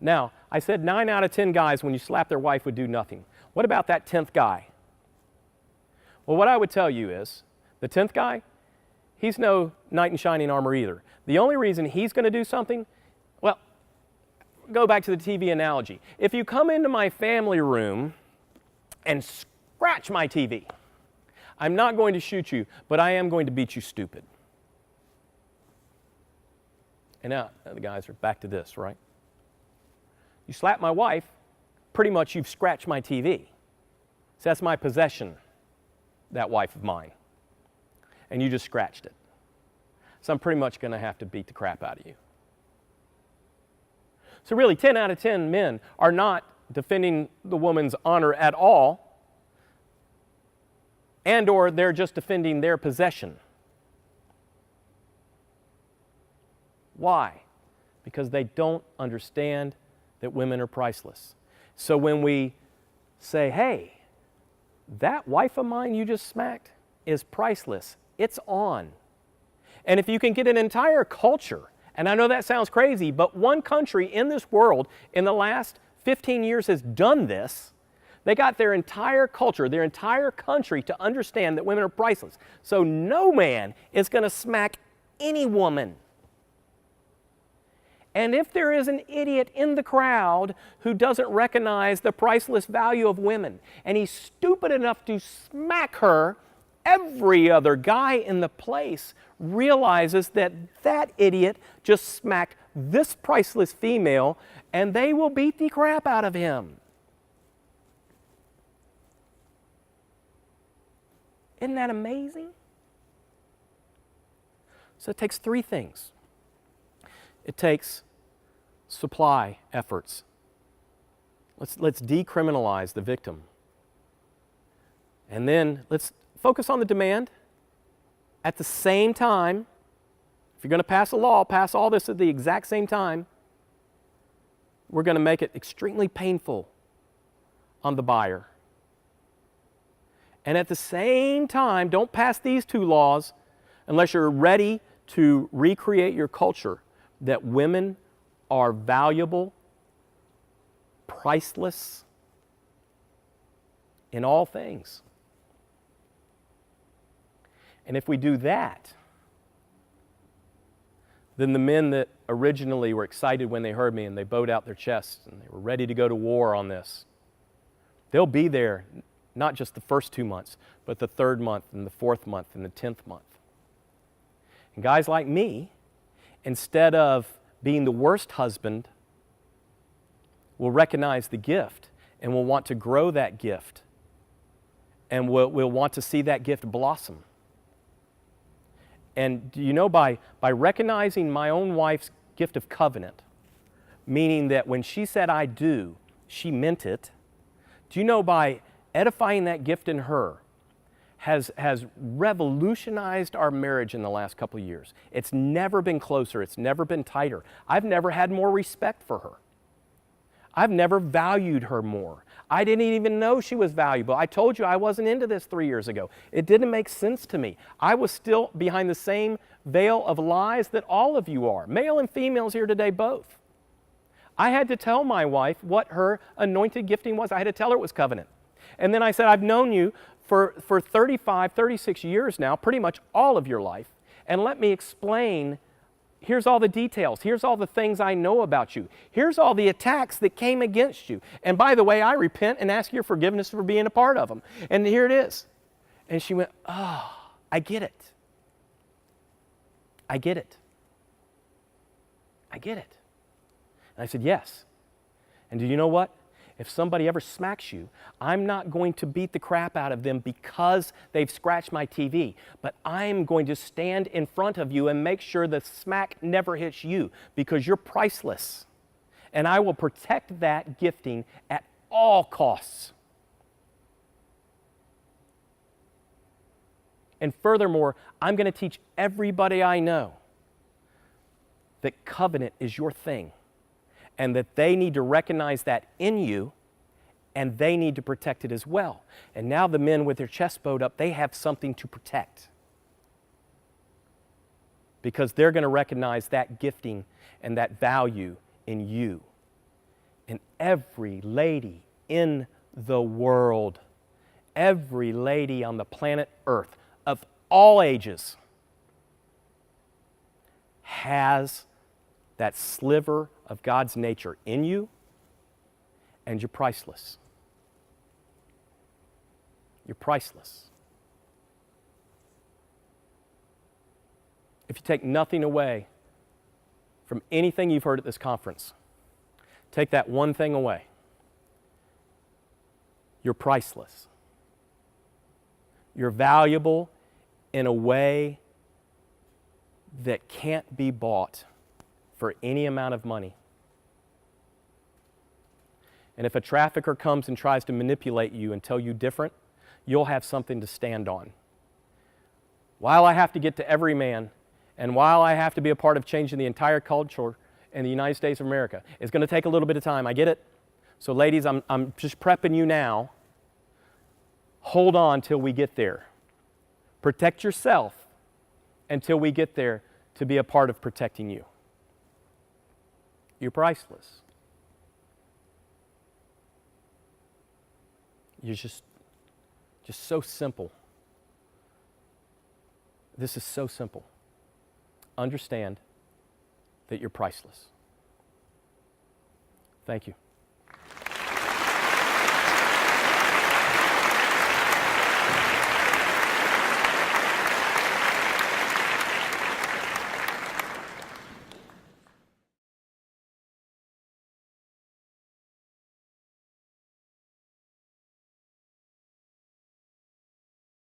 Now, I said 9 out of 10 guys, when you slap their wife, would do nothing. What about that 10th guy? Well, what I would tell you is, the 10th guy, he's no knight in shining armor either. The only reason he's going to do something, well, go back to the TV analogy. If you come into my family room and scratch my TV, I'm not going to shoot you, but I am going to beat you stupid. And now the guys are back to this, right? You slap my wife, pretty much you've scratched my TV. So that's my possession, that wife of mine. And you just scratched it. So I'm pretty much going to have to beat the crap out of you. So really, 10 out of 10 men are not defending the woman's honor at all, and or they're just defending their possession. Why? Because they don't understand that women are priceless. So when we say, hey, that wife of mine you just smacked is priceless, it's on. And if you can get an entire culture, and I know that sounds crazy, but one country in this world in the last 15 years has done this. They got their entire culture, their entire country to understand that women are priceless. So no man is going to smack any woman. And if there is an idiot in the crowd who doesn't recognize the priceless value of women, and he's stupid enough to smack her, every other guy in the place realizes that that idiot just smacked this priceless female, and they will beat the crap out of him. Isn't that amazing? So it takes three things. It takes supply efforts. Let's decriminalize the victim. And then let's focus on the demand. At the same time, if you're going to pass a law, pass all this at the exact same time, we're going to make it extremely painful on the buyer. And at the same time, don't pass these two laws unless you're ready to recreate your culture that women are valuable, priceless in all things. And if we do that, then the men that originally were excited when they heard me and they bowed out their chests and they were ready to go to war on this, they'll be there not just the first 2 months, but the third month and the fourth month and the 10th month. And guys like me, instead of being the worst husband, will recognize the gift and will want to grow that gift and will want to see that gift blossom. And do you know, by recognizing my own wife's gift of covenant, meaning that when she said I do, she meant it, do you know, by edifying that gift in her has revolutionized our marriage in the last couple of years. It's never been closer. It's never been tighter. I've never had more respect for her. I've never valued her more. I didn't even know she was valuable. I told you I wasn't into this 3 years ago. It didn't make sense to me. I was still behind the same veil of lies that all of you are, male and females here today both. I had to tell my wife what her anointed gifting was. I had to tell her it was covenant. And then I said, I've known you for 35, 36 years now, pretty much all of your life, and let me explain. Here's all the details. Here's all the things I know about you. Here's all the attacks that came against you. And by the way, I repent and ask your forgiveness for being a part of them. And here it is. And she went, oh, I get it. I get it. I get it. And I said, yes. And do you know what? If somebody ever smacks you, I'm not going to beat the crap out of them because they've scratched my TV, but I'm going to stand in front of you and make sure the smack never hits you because you're priceless. And I will protect that gifting at all costs. And furthermore, I'm going to teach everybody I know that covenant is your thing, and that they need to recognize that in you, and they need to protect it as well. And now the men with their chests bowed up, they have something to protect, because they're going to recognize that gifting and that value in you. And every lady in the world, every lady on the planet Earth of all ages has that sliver of God's nature in you, and you're priceless. You're priceless. If you take nothing away from anything you've heard at this conference, take that one thing away. You're priceless. You're valuable in a way that can't be bought for any amount of money. And if a trafficker comes and tries to manipulate you and tell you different, you'll have something to stand on. While I have to get to every man, and while I have to be a part of changing the entire culture in the United States of America. It's going to take a little bit of time. I get it. So ladies, I'm just prepping you now. Hold on till we get there. Protect yourself until we get there to be a part of protecting you. You're priceless. You're just so simple. This is so simple. Understand that you're priceless. Thank you.